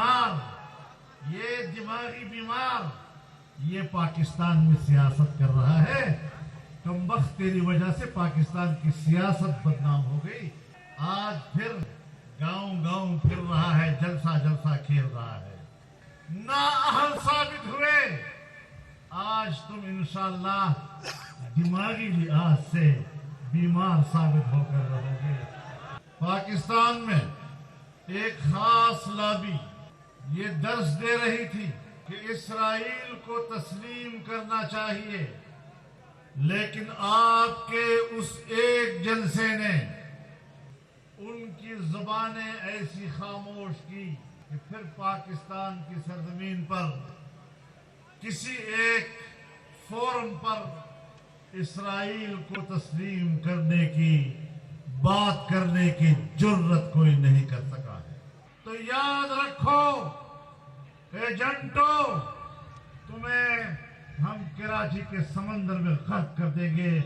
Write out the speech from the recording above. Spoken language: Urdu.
بیمار، یہ دماغی بیمار، یہ پاکستان میں سیاست کر رہا ہے. کم وقت تیری وجہ سے پاکستان کی سیاست بدنام ہو گئی. آج پھر گاؤں گاؤں پھر رہا ہے، جلسہ جلسہ کھیل رہا ہے. نااہل ثابت ہوئے. آج تم انشاءاللہ دماغی لحاظ سے بیمار ثابت ہو کر رہو گے. پاکستان میں ایک خاص لابی یہ درس دے رہی تھی کہ اسرائیل کو تسلیم کرنا چاہیے، لیکن آپ کے اس ایک جلسے نے ان کی زبانیں ایسی خاموش کی کہ پھر پاکستان کی سرزمین پر کسی ایک فورم پر اسرائیل کو تسلیم کرنے کی بات کرنے کی جرت کوئی نہیں کر سکا ہے. تو یاد رکھو ایجنٹو، تمہیں ہم کراچی کے سمندر میں غرق کر دیں گے.